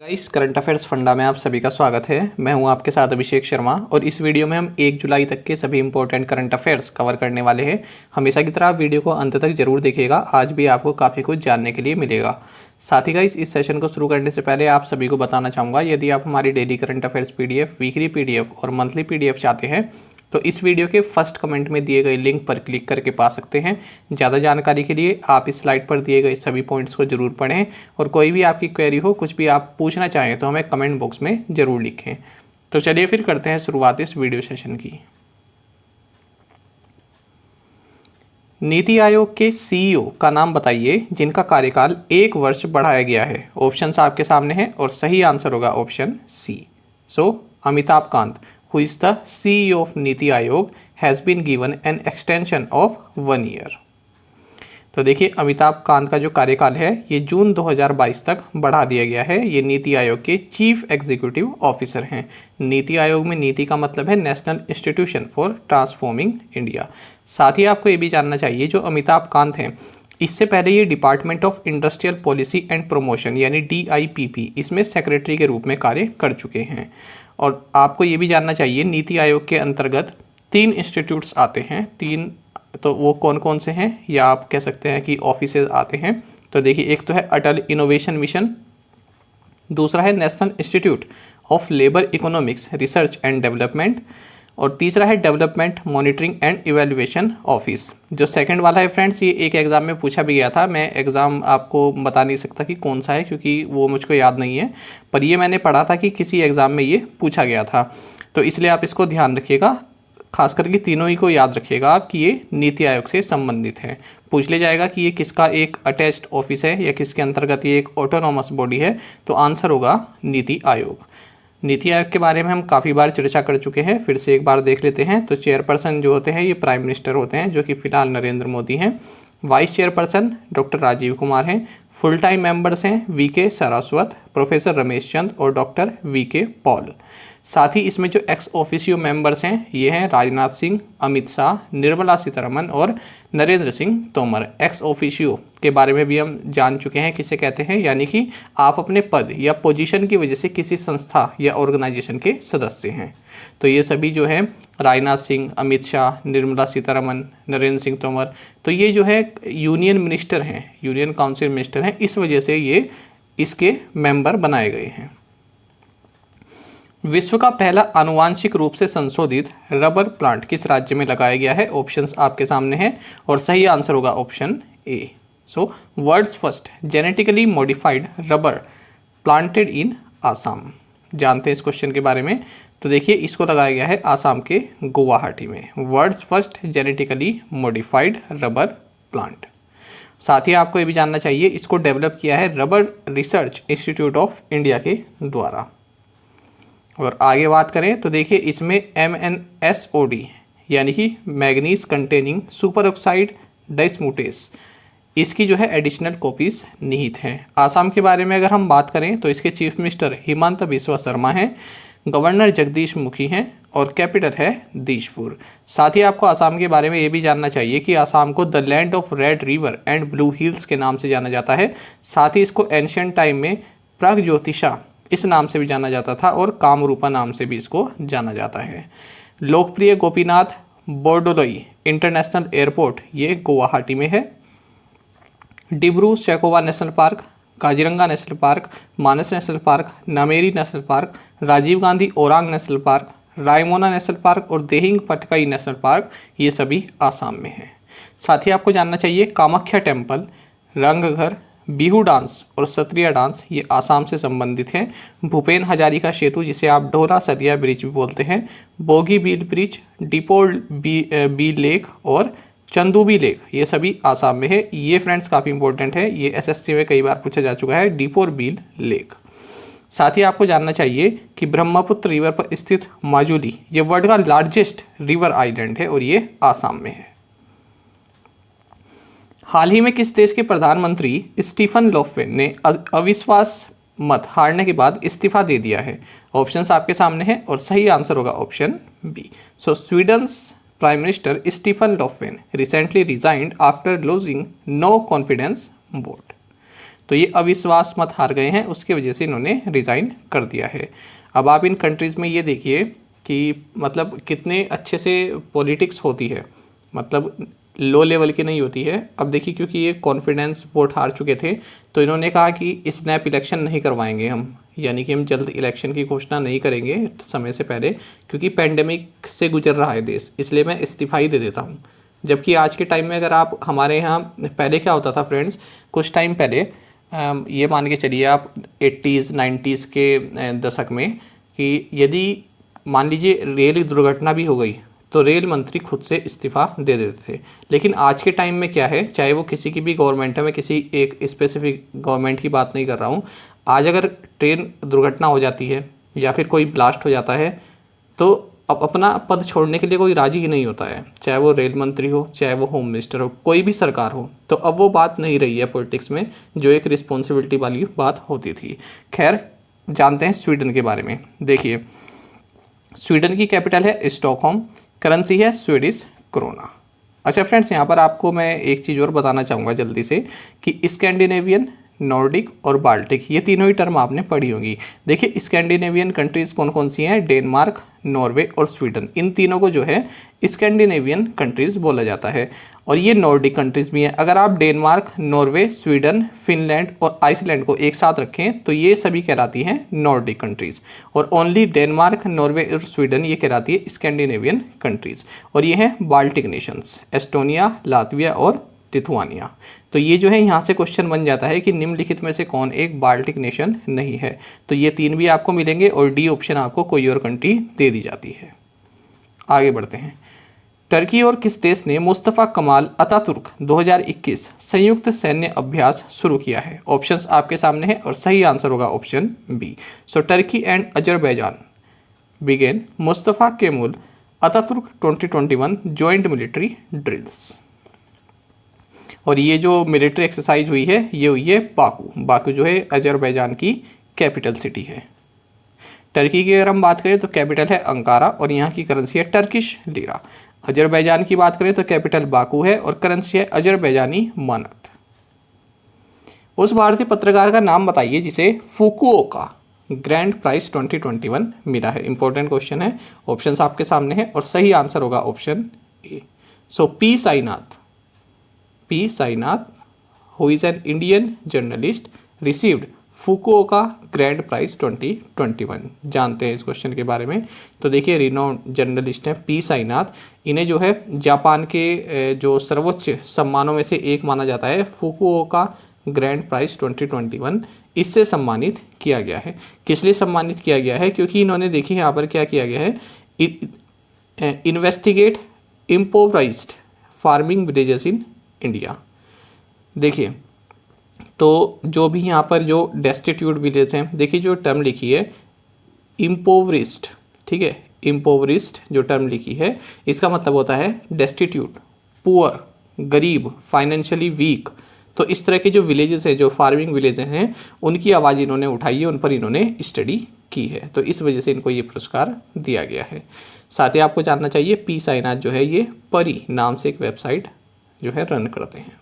Guys, current affairs funda में आप सभी का स्वागत है। मैं हूं आपके साथ अभिषेक शर्मा और इस वीडियो में हम 1 जुलाई तक के सभी इंपॉर्टेंट करंट अफेयर्स कवर करने वाले हैं। हमेशा की तरह आप वीडियो को अंत तक जरूर देखिएगा, आज भी आपको काफ़ी कुछ जानने के लिए मिलेगा। साथ ही गाइस, इस सेशन को शुरू करने से पहले आप सभी को बताना चाहूँगा, यदि आप हमारी daily current affairs PDF, weekly PDF और मंथली पीडीएफ चाहते हैं तो इस वीडियो के फर्स्ट कमेंट में दिए गए लिंक पर क्लिक करके पा सकते हैं। ज़्यादा जानकारी के लिए आप इस स्लाइड पर दिए गए सभी पॉइंट्स को जरूर पढ़ें और कोई भी आपकी क्वेरी हो, कुछ भी आप पूछना चाहें तो हमें कमेंट बॉक्स में ज़रूर लिखें। तो चलिए फिर करते हैं शुरुआत इस वीडियो सेशन की। नीति आयोग के सीईओ का नाम बताइए जिनका कार्यकाल 1 वर्ष बढ़ाया गया है। ऑप्शंस आपके सामने हैं और सही आंसर होगा option C. So Amitabh Kant, who is the CEO of NITI Aayog, has been given an extension of 1 year। तो देखिए, अमिताभ कांत का जो कार्यकाल है ये जून 2022 तक बढ़ा दिया गया है। ये नीति आयोग के चीफ एग्जीक्यूटिव ऑफिसर हैं। नीति आयोग में नीति का मतलब है national institution for transforming India. साथ ही आपको ये भी जानना चाहिए, जो अमिताभ कांत हैं इससे पहले ये department of industrial policy and promotion यानी DIPP इसमें सेक्रेटरी के रूप में कार्य कर चुके हैं। और आपको ये भी जानना चाहिए, नीति आयोग के अंतर्गत 3 इंस्टीट्यूट्स आते हैं। 3 तो वो कौन कौन से हैं, या आप कह सकते हैं कि ऑफिसेज आते हैं। तो देखिए, एक तो है अटल इनोवेशन मिशन, दूसरा है national institute of labour economics research and development, और तीसरा है development monitoring and evaluation office. जो सेकंड वाला है फ्रेंड्स, ये एक एग्ज़ाम में पूछा भी गया था। मैं एग्ज़ाम आपको बता नहीं सकता कि कौन सा है, क्योंकि वो मुझको याद नहीं है, पर ये मैंने पढ़ा था कि किसी एग्ज़ाम में ये पूछा गया था। तो इसलिए आप इसको ध्यान रखिएगा, खास करके तीनों ही को याद रखिएगा आप कि ये नीति आयोग से संबंधित है। पूछ लिया जाएगा कि ये किसका एक अटैच्ड ऑफिस है या किसके अंतर्गत ये एक ऑटोनॉमस बॉडी है, तो आंसर होगा नीति आयोग। नीति आयोग के बारे में हम काफ़ी बार चर्चा कर चुके हैं, फिर से एक बार देख लेते हैं। तो चेयरपर्सन जो होते हैं ये प्राइम मिनिस्टर होते हैं, जो कि फिलहाल नरेंद्र मोदी हैं। Vice chairperson doctor Rajiv Kumar हैं। फुल टाइम मेंबर्स हैं VK सारस्वत, प्रोफेसर रमेश चंद और डॉक्टर VK पॉल। साथ ही इसमें जो एक्स ऑफिशियो मेंबर्स हैं ये हैं राजनाथ सिंह, अमित शाह, निर्मला सीतारमन और नरेंद्र सिंह तोमर। एक्स ऑफिशियो के बारे में भी हम जान चुके हैं किसे कहते हैं, यानी कि आप अपने पद या पोजीशन की वजह से किसी संस्था या ऑर्गेनाइजेशन के सदस्य हैं। तो ये सभी जो है राजनाथ सिंह, अमित शाह, निर्मला सीतारमन, नरेंद्र सिंह तोमर, तो ये जो है यूनियन मिनिस्टर हैं, यूनियन काउंसिल मिनिस्टर हैं, इस वजह से ये इसके मेंबर बनाए गए हैं। विश्व का पहला आनुवांशिक रूप से संशोधित रबर प्लांट किस राज्य में लगाया गया है? ऑप्शंस आपके सामने हैं और सही आंसर होगा option A. So world's first genetically modified rubber planted in Assam. जानते हैं इस क्वेश्चन के बारे में। तो देखिए, इसको लगाया गया है आसाम के गुवाहाटी में, world's first genetically modified rubber plant. साथ ही आपको ये भी जानना चाहिए, इसको डेवलप किया है rubber research institute of India के द्वारा। और आगे बात करें तो देखिए, इसमें MnSOD यानी कि मैग्नीज कंटेनिंग सुपर ऑक्साइड डाइस्मूटेस, इसकी जो है एडिशनल कॉपीज निहित हैं। आसाम के बारे में अगर हम बात करें तो इसके चीफ मिनिस्टर हिमंत बिस्वा शर्मा हैं, गवर्नर जगदीश मुखी हैं और कैपिटल है दिसपुर। साथ ही आपको आसाम के बारे में ये भी जानना चाहिए कि आसाम को the land of red river and blue hills के नाम से जाना जाता है। साथ ही इसको एंशियंट टाइम में प्रागज्योतिषा इस नाम से भी जाना जाता था और कामरूपा नाम से भी इसको जाना जाता है। लोकप्रिय गोपीनाथ बोरडोलोई इंटरनेशनल एयरपोर्ट ये गुवाहाटी में है। Dibru Saikhowa national park, Kaziranga national park, Manas national park, Nameri national park, Rajiv Gandhi Orang national park, Raimona national park और देहिंग पटकाई नेशनल पार्क ये सभी आसाम में हैं। साथ ही आपको जानना चाहिए, कामाख्या टेम्पल, रंगघर, बिहू डांस और सत्रिया डांस ये आसाम से संबंधित हैं। भूपेन हजारिका सेतु, जिसे आप ढोला सदिया ब्रिज भी बोलते हैं, बोगी बील ब्रिज, डिपोल बी लेक और चंदूबी लेक ये सभी आसाम में है। ये फ्रेंड्स काफ़ी इंपॉर्टेंट है, ये SSC में कई बार पूछा जा चुका है, डिपोर बील लेक। साथ ही आपको जानना चाहिए कि ब्रह्मपुत्र रिवर पर स्थित माजुली ये वर्ल्ड का लार्जेस्ट रिवर आइलैंड है और ये आसाम में है। हाल ही में किस देश के प्रधानमंत्री स्टीफन लोफवेन ने अविश्वास मत हारने के बाद इस्तीफा दे दिया है? ऑप्शंस आपके सामने हैं और सही आंसर होगा option B. So Sweden's prime minister Stefan Löfven recently resigned after losing no confidence vote. तो ये अविश्वास मत हार गए हैं, उसकी वजह से इन्होंने रिज़ाइन कर दिया है। अब आप इन कंट्रीज़ में ये देखिए कि मतलब कितने अच्छे से पॉलिटिक्स होती है, मतलब लो लेवल की नहीं होती है। अब देखिए क्योंकि ये कॉन्फिडेंस वोट हार चुके थे तो इन्होंने कहा कि स्नैप इलेक्शन नहीं करवाएंगे हम, यानी कि हम जल्द इलेक्शन की घोषणा नहीं करेंगे समय से पहले, क्योंकि पेंडेमिक से गुजर रहा है देश, इसलिए मैं इस्तीफ़ा ही दे देता हूँ। जबकि आज के टाइम में अगर आप हमारे यहाँ पहले क्या होता था फ्रेंड्स, कुछ टाइम पहले ये मान के चलिए आप 80s 90s के दशक में कि यदि मान लीजिए रेल दुर्घटना भी हो गई तो रेल मंत्री खुद से इस्तीफ़ा दे देते थे। लेकिन आज के टाइम में क्या है, चाहे वो किसी की भी गवर्नमेंट है, मैं किसी एक स्पेसिफिक गवर्नमेंट की बात नहीं कर रहा हूँ, आज अगर ट्रेन दुर्घटना हो जाती है या फिर कोई ब्लास्ट हो जाता है तो अब अपना पद छोड़ने के लिए कोई राजी ही नहीं होता है, चाहे वो रेल मंत्री हो, चाहे वो होम मिनिस्टर हो, कोई भी सरकार हो। तो अब वो बात नहीं रही है पॉलिटिक्स में, जो एक रिस्पॉन्सिबिलिटी वाली बात होती थी। खैर जानते हैं स्वीडन के बारे में। देखिए स्वीडन की कैपिटल है स्टॉकहोम, करेंसी है स्वीडिश क्रोना। अच्छा फ्रेंड्स, यहाँ पर आपको मैं एक चीज़ और बताना चाहूँगा जल्दी से कि स्कैंडिनेवियन, नॉर्डिक और बाल्टिक, ये तीनों ही टर्म आपने पढ़ी होंगी। देखिए स्कैंडिनेवियन कंट्रीज़ कौन कौन सी हैं, डेनमार्क, नॉर्वे और स्वीडन, इन तीनों को जो है स्कैंडिनेवियन कंट्रीज़ बोला जाता है। और ये नॉर्डिक कंट्रीज़ भी हैं। अगर आप डेनमार्क, नॉर्वे, स्वीडन, फिनलैंड और आइसलैंड को एक साथ रखें तो ये सभी कहलाती हैं नॉर्डिक कंट्रीज़, और ओनली डेनमार्क, नॉर्वे और स्वीडन ये कहलाती है स्कैंडिनेवियन कंट्रीज़। और ये हैं बाल्टिक नेशंस, एस्टोनिया, लातविया और लिथुआनिया। तो ये जो है यहाँ से क्वेश्चन बन जाता है कि निम्नलिखित में से कौन एक बाल्टिक नेशन नहीं है। तो ये तीन भी आपको मिलेंगे और डी ऑप्शन आपको कोई और कंट्री दे दी जाती है। आगे बढ़ते हैं। टर्की और किस देश ने मुस्तफ़ा कमाल अतातुर्क 2021 संयुक्त सैन्य अभ्यास शुरू किया है? ऑप्शंस आपके सामने हैं और सही आंसर होगा option B. So Turkey and Azerbaijan begin Mustafa Kemal Ataturk 2021 joint military drills. और ये जो मिलिट्री एक्सरसाइज हुई है ये हुई है बाकू। बाकू जो है अजरबैजान की कैपिटल सिटी है। टर्की की अगर हम बात करें तो कैपिटल है अंकारा और यहाँ की करेंसी है टर्किश लीरा। अजरबैजान की बात करें तो कैपिटल बाकू है और करेंसी है अजरबैजानी मानत। उस भारतीय पत्रकार का नाम बताइए जिसे फुकुओका ग्रैंड प्राइज 2021 मिला है। इंपॉर्टेंट क्वेश्चन है, ऑप्शंस आपके सामने हैं और सही आंसर होगा option A. So P Sainath who is an Indian journalist received Fukuoka grand prize 2021। जानते हैं इस क्वेश्चन के बारे में। तो देखिए रिनोन्ड जर्नलिस्ट हैं पी साईनाथ, इन्हें जो है जापान के जो सर्वोच्च सम्मानों में से एक माना जाता है फुकुओका ग्रैंड प्राइज 2021, इससे सम्मानित किया गया है। किस लिए सम्मानित किया गया है? क्योंकि इन्होंने देखिए यहाँ पर क्या किया गया है, investigate impoverished farming villages in India. देखिए तो जो भी यहाँ पर जो डेस्टिट्यूट विलेज हैं, देखिए जो टर्म लिखी है इम्पोवरिस्ट, ठीक है, इम्पोवरिस्ट जो टर्म लिखी है इसका मतलब होता है डेस्टिट्यूट, पुअर, गरीब, फाइनेंशियली वीक। तो इस तरह के जो विलेजेस हैं, जो फार्मिंग विलेजेस हैं, उनकी आवाज़ इन्होंने उठाई है, उन पर इन्होंने स्टडी की है। तो इस वजह से इनको ये पुरस्कार दिया गया है। साथ ही आपको जानना चाहिए पी साईनाथ जो है ये परी नाम से एक वेबसाइट जो है रन करते हैं।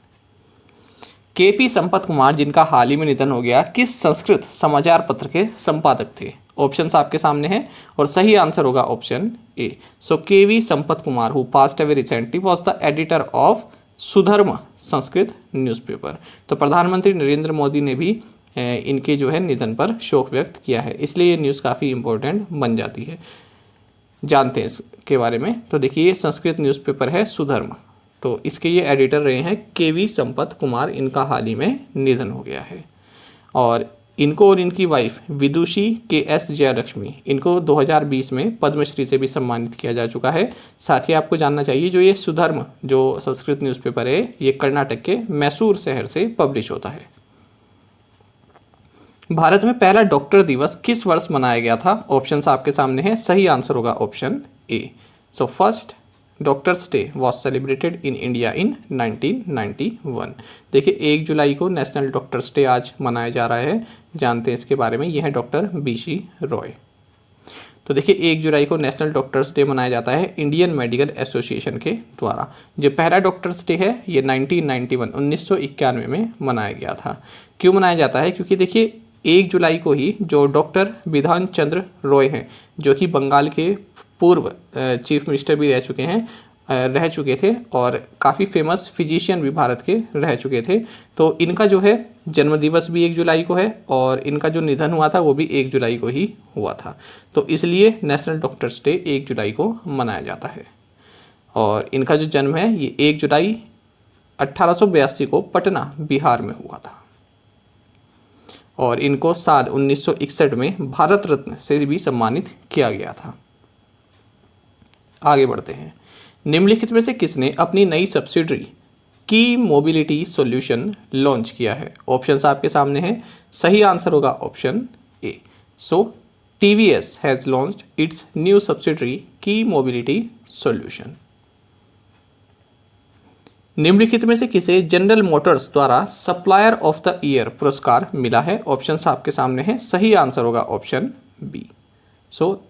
केपी संपत कुमार जिनका हाल ही में निधन हो गया, किस संस्कृत समाचार पत्र के संपादक थे? ऑप्शंस आपके सामने हैं और सही आंसर होगा option A. So KV Sampath Kumar who passed away recently was the editor of Sudharma Sanskrit newspaper. तो प्रधानमंत्री नरेंद्र मोदी ने भी इनके जो है निधन पर शोक व्यक्त किया है, इसलिए ये न्यूज़ काफ़ी इंपॉर्टेंट बन जाती है। जानते हैं इसके बारे में। तो देखिए ये संस्कृत न्यूज़पेपर है सुधर्मा, तो इसके ये एडिटर रहे हैं केवी संपत कुमार, इनका हाल ही में निधन हो गया है। और इनको और इनकी वाइफ विदुषी KS जयलक्ष्मी, इनको 2020 में पद्मश्री से भी सम्मानित किया जा चुका है। साथ ही आपको जानना चाहिए जो ये सुधर्म जो संस्कृत न्यूज़पेपर है ये कर्नाटक के मैसूर शहर से पब्लिश होता है। भारत में पहला डॉक्टर दिवस किस वर्ष मनाया गया था? ऑप्शंस आपके सामने हैं, सही आंसर होगा option A. So first doctors day was celebrated in India in 1991। देखिए 1 जुलाई को नेशनल डॉक्टर्स डे आज मनाया जा रहा है। जानते हैं इसके बारे में, यह है डॉक्टर BC रॉय। तो देखिए 1 जुलाई को नेशनल डॉक्टर्स डे मनाया जाता है इंडियन मेडिकल एसोसिएशन के द्वारा। जो पहला डॉक्टर्स डे है ये 1991 में मनाया गया था। क्यों मनाया जाता है? क्योंकि देखिए 1 जुलाई को ही जो डॉक्टर बिधान चंद्र रॉय हैं, जो कि बंगाल के पूर्व चीफ मिनिस्टर भी रह चुके थे और काफ़ी फेमस फिजिशियन भी भारत के रह चुके थे। तो इनका जो है जन्मदिवस भी 1 जुलाई को है और इनका जो निधन हुआ था वो भी 1 जुलाई को ही हुआ था। तो इसलिए नेशनल डॉक्टर्स डे 1 जुलाई को मनाया जाता है। और इनका जो जन्म है ये 1 जुलाई 1882 को पटना बिहार में हुआ था। और इनको साल 1961 में भारत रत्न से भी सम्मानित किया गया था। आगे बढ़ते हैं। निम्नलिखित में से किसने अपनी नई सब्सिडरी की मोबिलिटी सॉल्यूशन लॉन्च किया है? ऑप्शंस आपके सामने हैं। सही आंसर होगा option A. So TVS has launched it's new subsidiary की मोबिलिटी सॉल्यूशन। निम्नलिखित में से किसे जनरल मोटर्स द्वारा सप्लायर ऑफ द ईयर पुरस्कार मिला है? ऑप्शंस आपके सामने हैं। सही आंसर होगा option B. So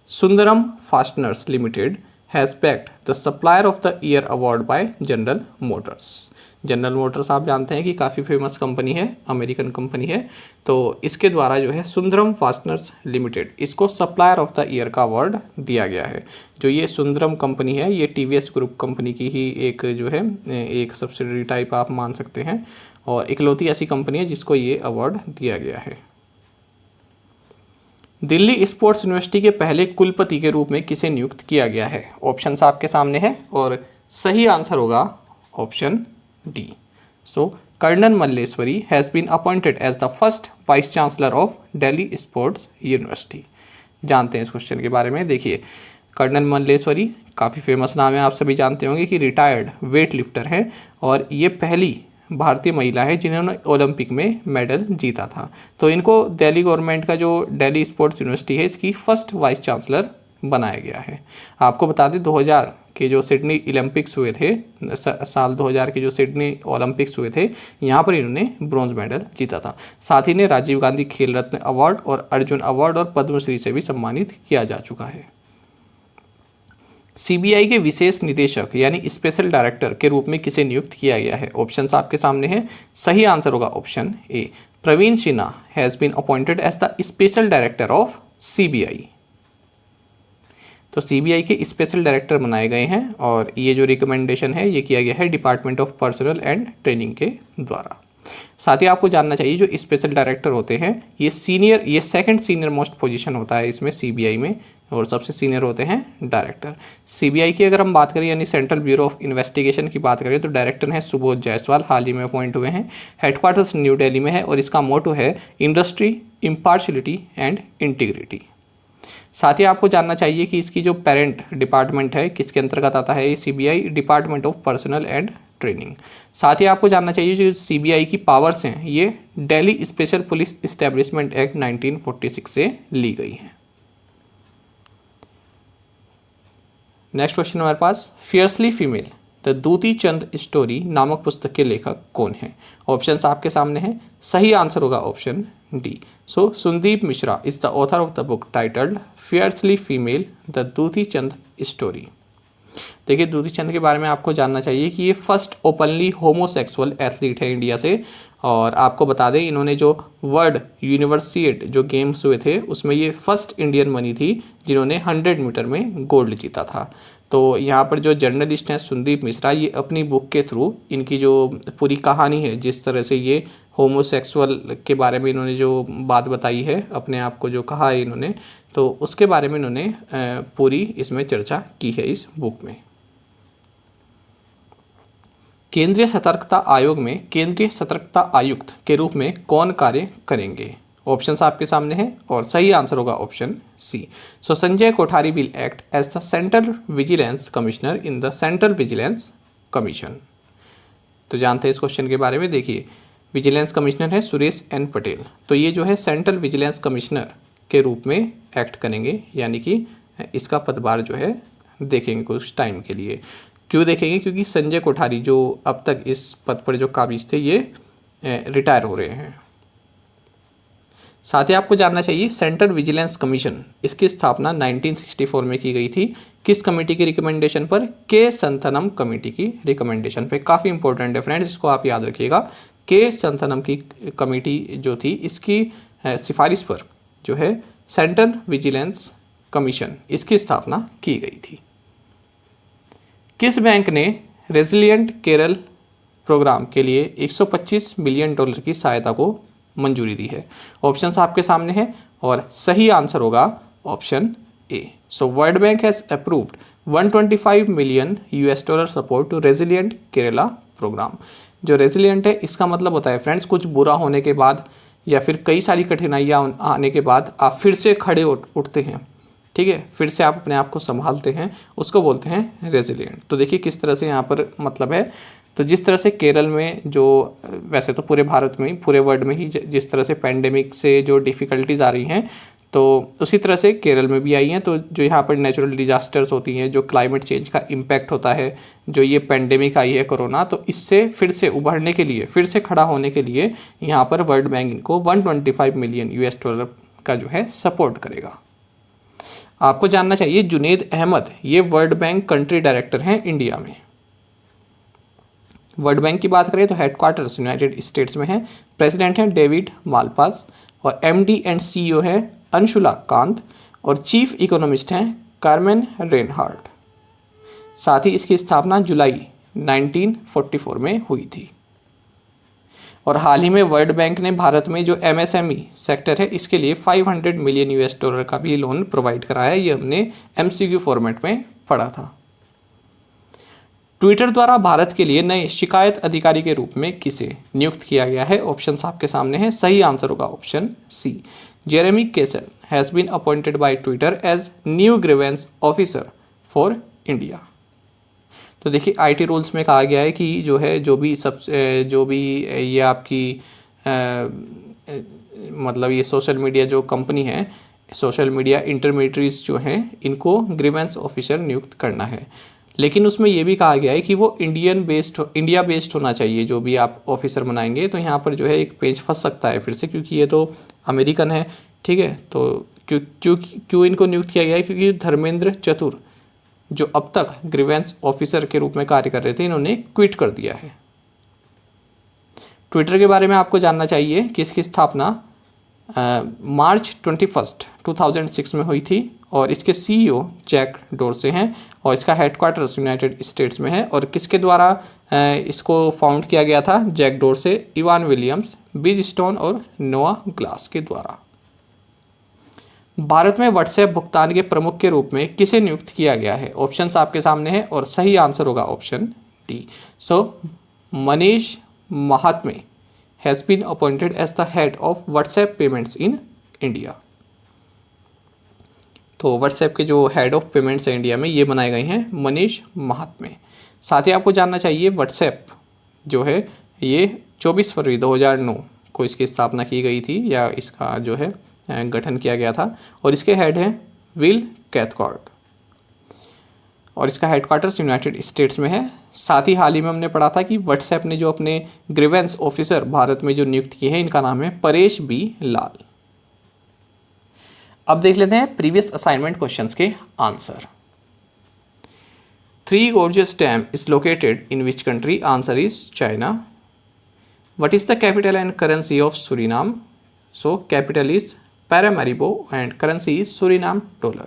Sundaram Fasteners Limited has bagged the supplier of the year award by General Motors. General Motors आप जानते हैं कि काफ़ी फेमस कंपनी है, अमेरिकन कंपनी है। तो इसके द्वारा जो है सुंदरम फास्टनर्स लिमिटेड, इसको सप्लायर ऑफ द ईयर का अवार्ड दिया गया है। जो ये सुंदरम कंपनी है ये टीवीएस ग्रुप कंपनी की ही एक जो है एक सब्सिडरी टाइप आप मान सकते हैं और इकलौती ऐसी कंपनी है जिसको ये अवार्ड दिया गया है। दिल्ली स्पोर्ट्स यूनिवर्सिटी के पहले कुलपति के रूप में किसे नियुक्त किया गया है? ऑप्शंस आपके सामने हैं और सही आंसर होगा option D. So colonel Malleswari has been appointed as the first vice chancellor of Delhi Sports University. जानते हैं इस क्वेश्चन के बारे में। देखिए कर्नल मल्लेश्वरी काफ़ी फेमस नाम है, आप सभी जानते होंगे कि रिटायर्ड वेट लिफ्टर है और ये पहली भारतीय महिला है जिन्होंने ओलंपिक में मेडल जीता था। तो इनको दिल्ली गवर्नमेंट का जो दिल्ली स्पोर्ट्स यूनिवर्सिटी है इसकी फर्स्ट वाइस चांसलर बनाया गया है। आपको बता दें 2000 के जो सिडनी ओलंपिक्स हुए थे, साल 2000 के जो सिडनी ओलंपिक्स हुए थे, यहाँ पर इन्होंने ब्रॉन्ज मेडल जीता था। साथ ही ने राजीव गांधी खेल रत्न अवार्ड और अर्जुन अवार्ड और पद्मश्री से भी सम्मानित किया जा चुका है। सीबीआई के विशेष निदेशक यानी स्पेशल डायरेक्टर के रूप में किसे नियुक्त किया गया है? ऑप्शंस आपके सामने हैं। सही आंसर होगा option A. Praveen Sinha has been appointed as the special director of CBI. तो सीबीआई के स्पेशल डायरेक्टर बनाए गए हैं और ये जो रिकमेंडेशन है ये किया गया है department of personal and training के द्वारा। साथ ही आपको जानना चाहिए जो स्पेशल डायरेक्टर होते हैं ये सेकंड सीनियर मोस्ट पोजीशन होता है इसमें सीबीआई में और सबसे सीनियर होते हैं डायरेक्टर। सीबीआई की अगर हम बात करें यानी सेंट्रल ब्यूरो ऑफ इन्वेस्टिगेशन की बात करें तो डायरेक्टर हैं सुबोध जायसवाल, हाल ही में अपॉइंट हुए हैं। हेडक्वार्टर्स न्यू दिल्ली में है और इसका मोटो है इंडस्ट्री, इम्पार्शियलिटी एंड इंटीग्रिटी। साथ ही आपको जानना चाहिए कि इसकी जो पेरेंट डिपार्टमेंट है किसके अंतर्गत आता है? ये CBI department of personal and training. साथ ही आपको जानना चाहिए जो सीबीआई की पावर्स हैं ये Delhi special police establishment act 1946 से ली गई हैं। नेक्स्ट क्वेश्चन हमारे पास, fiercely female the Dutee Chand story नामक पुस्तक के लेखक कौन हैं? ऑप्शंस आपके सामने हैं। सही आंसर होगा option D. So Sundeep Mishra is the author of the book titled fiercely female the Dutee Chand story. देखिए दूती चंद के बारे में आपको जानना चाहिए कि ये फर्स्ट ओपनली होमोसेक्सुअल एथलीट है इंडिया से। और आपको बता दें इन्होंने जो वर्ल्ड यूनिवर्सिएट जो गेम्स हुए थे उसमें ये फर्स्ट इंडियन बनी थी जिन्होंने 100 मीटर में गोल्ड जीता था। तो यहाँ पर जो जर्नलिस्ट हैं सुंदीप मिश्रा, ये अपनी बुक के थ्रू इनकी जो पूरी कहानी है, जिस तरह से ये होमोसेक्सुअल के बारे में इन्होंने जो बात बताई है, अपने आप को जो कहा है इन्होंने, तो उसके बारे में इन्होंने पूरी इसमें चर्चा की है इस बुक में। केंद्रीय सतर्कता आयोग में केंद्रीय सतर्कता आयुक्त के रूप में कौन कार्य करेंगे? ऑप्शंस आपके सामने हैं और सही आंसर होगा option C. So Sanjay Kothari will act as the central vigilance commissioner in the central vigilance commission. तो जानते हैं इस क्वेश्चन के बारे में। देखिए विजिलेंस कमिश्नर है सुरेश एन पटेल, तो ये जो है सेंट्रल विजिलेंस कमिश्नर के रूप में एक्ट करेंगे, यानी कि इसका पदभार जो है देखेंगे कुछ टाइम के लिए। क्यों देखेंगे? क्योंकि संजय कोठारी जो अब तक इस पद पर जो काबिज थे ये रिटायर हो रहे हैं। साथ ही आपको जानना चाहिए सेंट्रल विजिलेंस कमीशन, इसकी स्थापना 1964 में की गई थी। किस कमेटी की रिकमेंडेशन पर? के संथनम कमेटी की रिकमेंडेशन पे। काफ़ी इंपॉर्टेंट है फ्रेंड्स, इसको आप याद रखिएगा। के संथनम की कमेटी जो थी, इसकी सिफारिश पर जो है सेंट्रल विजिलेंस कमीशन, इसकी स्थापना की गई थी। किस बैंक ने रेजिलिएंट केरल प्रोग्राम के लिए 125 मिलियन डॉलर की सहायता को मंजूरी दी है? ऑप्शंस आपके सामने हैं और सही आंसर होगा option A. So World Bank has approved 125 million US dollar support to resilient Kerala programme. जो रेजिलिएंट है, इसका मतलब होता है फ्रेंड्स, कुछ बुरा होने के बाद या फिर कई सारी कठिनाइयाँ आने के बाद आप फिर से खड़े उठते हैं, ठीक है, फिर से आप अपने आप को संभालते हैं, उसको बोलते हैं रेजिलिएंट। तो देखिए किस तरह से यहाँ पर मतलब है। तो जिस तरह से केरल में जो, वैसे तो पूरे भारत में ही, पूरे वर्ल्ड में ही जिस तरह से पैंडेमिक से जो डिफ़िकल्टीज़ आ रही हैं, तो उसी तरह से केरल में भी आई हैं। तो जो यहाँ पर नेचुरल डिजास्टर्स होती हैं, जो क्लाइमेट चेंज का इम्पैक्ट होता है, जो ये पैंडेमिक आई है कोरोना, तो इससे फिर से उभरने के लिए, फिर से खड़ा होने के लिए यहाँ पर वर्ल्ड बैंक इनको 125 मिलियन यूएस डॉलर का जो है सपोर्ट करेगा। आपको जानना चाहिए जुनेद अहमद, ये वर्ल्ड बैंक कंट्री डायरेक्टर हैं इंडिया में। वर्ल्ड बैंक की बात करें तो हेडक्वार्टर्स यूनाइटेड स्टेट्स में है। प्रेसिडेंट हैं डेविड मालपास और एमडी एंड सीईओ है अंशुला कांत और चीफ इकोनॉमिस्ट हैं कार्मेन रेनहार्ट। साथ ही इसकी स्थापना जुलाई 1944 में हुई थी। और हाल ही में वर्ल्ड बैंक ने भारत में जो एमएसएमई सेक्टर है, इसके लिए 500 मिलियन यूएस डॉलर का भी लोन प्रोवाइड कराया है। ये हमने एमसीक्यू फॉर्मेट में पढ़ा था। ट्विटर द्वारा भारत के लिए नए शिकायत अधिकारी के रूप में किसे नियुक्त किया गया है? ऑप्शंस आपके सामने हैं, सही आंसर होगा option C. Jeremy Kessel has been appointed by Twitter as new grievance officer for India. तो देखिए आईटी रूल्स में कहा गया है कि जो है जो भी ये आपकी मतलब ये सोशल मीडिया जो कंपनी है, सोशल मीडिया इंटरमीडिएट्स जो हैं, इनको ग्रीवेंस ऑफिसर नियुक्त करना है। लेकिन उसमें ये भी कहा गया है कि वो इंडिया बेस्ड होना चाहिए जो भी आप ऑफिसर बनाएंगे। तो यहाँ पर जो है एक पेज फंस सकता है फिर से, क्योंकि ये तो अमेरिकन है, ठीक है। तो क्यों इनको नियुक्त किया गया है? क्योंकि धर्मेंद्र चतुर जो अब तक ग्रीवेंस ऑफिसर के रूप में कार्य कर रहे थे, इन्होंने क्विट कर दिया है। ट्विटर के बारे में आपको जानना चाहिए कि इसकी स्थापना मार्च 21, 2006 में हुई थी और इसके सीईओ जैक डोरसे हैं और इसका हेडक्वार्टर्स यूनाइटेड स्टेट्स में है। और किसके द्वारा इसको फाउंड किया गया था? जैक डोरसे, इवान विलियम्स, बिज स्टोन और नोआ ग्लास के द्वारा। भारत में व्हाट्सएप भुगतान के प्रमुख के रूप में किसे नियुक्त किया गया है? ऑप्शंस आपके सामने हैं और सही आंसर होगा option D. So Manish Mahatme has been appointed as the head of WhatsApp payments in India. तो व्हाट्सएप के जो हेड ऑफ पेमेंट्स हैं इंडिया में, ये बनाए गए हैं मनीष महात्मे। साथ ही आपको जानना चाहिए व्हाट्सएप जो है ये 24 फरवरी 2009 को इसकी स्थापना की गई थी, या इसका जो है गठन किया गया था। और इसके हेड हैं विल कैथकार्ट और इसका हेडक्वार्टर्स यूनाइटेड स्टेट्स में है। साथ ही हाल ही में हमने पढ़ा था कि व्हाट्सएप ने जो अपने ग्रीवेंस ऑफिसर भारत में जो नियुक्त किए हैं, इनका नाम है परेश बी लाल। अब देख लेते हैं प्रीवियस असाइनमेंट क्वेश्चंस के answer. Three gorges dam is located in which country? Answer is China. What is the capital and currency of Suriname? So capital is Paramaribo and currency is Suriname dollar.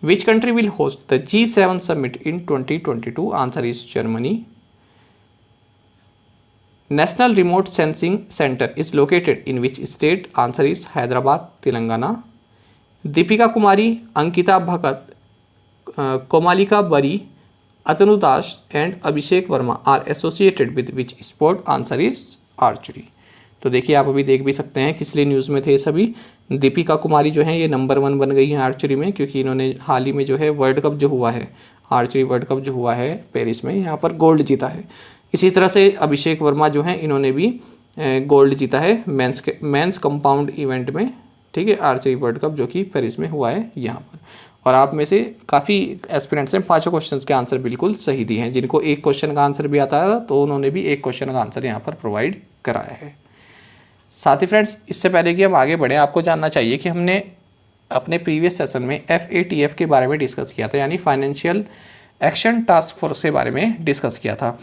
Which country will host the G7 summit in 2022? Answer is Germany. National Remote Sensing Center is located in which state? Answer is Hyderabad, Telangana. Deepika Kumari, Ankita Bhagat, Komalika Bari, Atanu Das and Abhishek Verma are associated with which sport? Answer is archery. तो देखिए आप अभी देख भी सकते हैं किस लिए न्यूज़ में थे सभी। दीपिका कुमारी जो हैं ये नंबर 1 बन गई हैं आर्चरी में, क्योंकि इन्होंने हाल ही में जो है वर्ल्ड कप जो हुआ है, आर्चरी वर्ल्ड कप जो हुआ है पेरिस में, यहाँ पर गोल्ड जीता है। इसी तरह से अभिषेक वर्मा जो हैं इन्होंने भी गोल्ड जीता है मेंस कंपाउंड इवेंट में, ठीक है, आर्चरी वर्ल्ड कप जो कि पेरिस में हुआ है यहाँ पर। और आप में से काफ़ी एस्पिरेंट्स हैं 5 क्वेश्चन के आंसर बिल्कुल सही दिए हैं। जिनको एक क्वेश्चन का आंसर भी आता है तो उन्होंने भी एक क्वेश्चन का आंसर यहाँ पर प्रोवाइड कराया है। साथ ही फ्रेंड्स, इससे पहले कि हम आगे बढ़ें, आपको जानना चाहिए कि हमने अपने प्रीवियस सेशन में FATF के बारे में डिस्कस किया था, यानी फाइनेंशियल एक्शन टास्क फोर्स के बारे में डिस्कस किया था।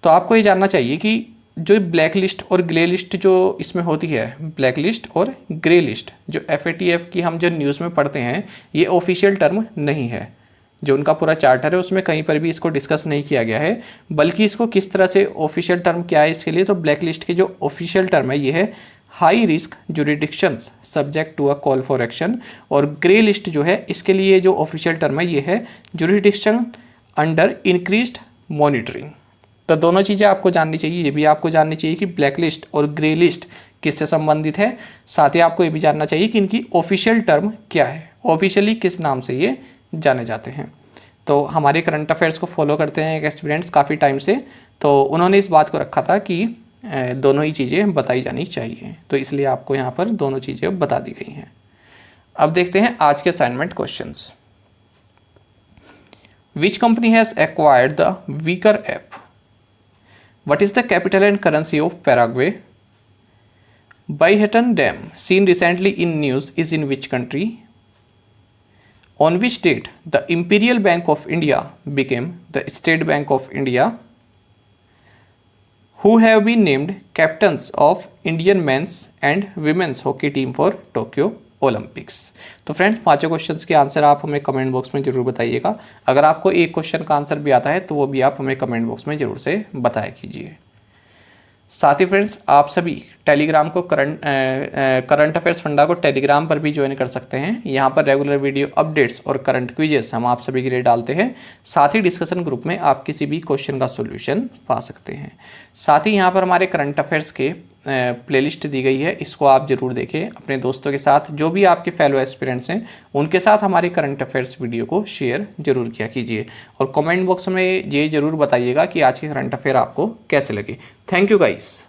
तो आपको ये जानना चाहिए कि जो ब्लैक लिस्ट और ग्रे लिस्ट जो इसमें होती है, ब्लैक लिस्ट और ग्रे लिस्ट, जो FATF की हम जो न्यूज़ में पढ़ते हैं, ये ऑफिशियल टर्म नहीं है। जो उनका पूरा चार्टर है उसमें कहीं पर भी इसको डिस्कस नहीं किया गया है, बल्कि इसको किस तरह से ऑफिशियल टर्म क्या है इसके लिए, तो ब्लैक लिस्ट की जो ऑफिशियल टर्म है ये है high risk jurisdictions subject to a call for action, और ग्रे लिस्ट जो है इसके लिए जो ऑफिशियल टर्म है ये है जुरिडिक्शन अंडर इंक्रीज्ड मॉनिटरिंग। तो दोनों चीज़ें आपको जाननी चाहिए, ये भी आपको जाननी चाहिए कि ब्लैक लिस्ट और ग्रे लिस्ट किससे संबंधित है। साथ ही आपको ये भी जानना चाहिए कि इनकी ऑफिशियल टर्म क्या है, ऑफिशियली किस नाम से ये जाने जाते हैं। तो हमारे करंट अफेयर्स को फॉलो करते हैं एक स्टूडेंट्स काफ़ी टाइम से, तो उन्होंने इस बात को रखा था कि दोनों ही चीज़ें बताई जानी चाहिए, तो इसलिए आपको यहाँ पर दोनों चीज़ें बता दी गई हैं। अब देखते हैं आज के assignment questions. Which company has acquired the weaker app? What is the capital and currency of Paraguay? Baihetan dam seen recently in news is in which country? On which date the Imperial Bank of India became the State Bank of India? Who have been named captains of Indian men's and women's hockey team for Tokyo Olympics? तो friends, पांचों questions के answer आप हमें comment box में जरूर बताइएगा। अगर आपको एक क्वेश्चन का आंसर भी आता है तो वो भी आप हमें कमेंट बॉक्स में जरूर से बताया कीजिए। साथ ही फ्रेंड्स, आप सभी टेलीग्राम को करंट अफेयर्स फंडा को टेलीग्राम पर भी ज्वाइन कर सकते हैं। यहाँ पर रेगुलर वीडियो अपडेट्स और करंट क्विजेस हम आप सभी के लिए डालते हैं। साथ ही डिस्कशन ग्रुप में आप किसी भी क्वेश्चन का सॉल्यूशन पा सकते हैं। साथ ही यहाँ पर हमारे करंट अफेयर्स के प्लेलिस्ट दी गई है, इसको आप जरूर देखें। अपने दोस्तों के साथ, जो भी आपके फेलो एस्पिरेंट्स हैं, उनके साथ हमारे करंट अफेयर्स वीडियो को शेयर जरूर किया कीजिए, और कमेंट बॉक्स में ये जरूर बताइएगा कि आज के करंट अफेयर आपको कैसे लगे। Thank you guys.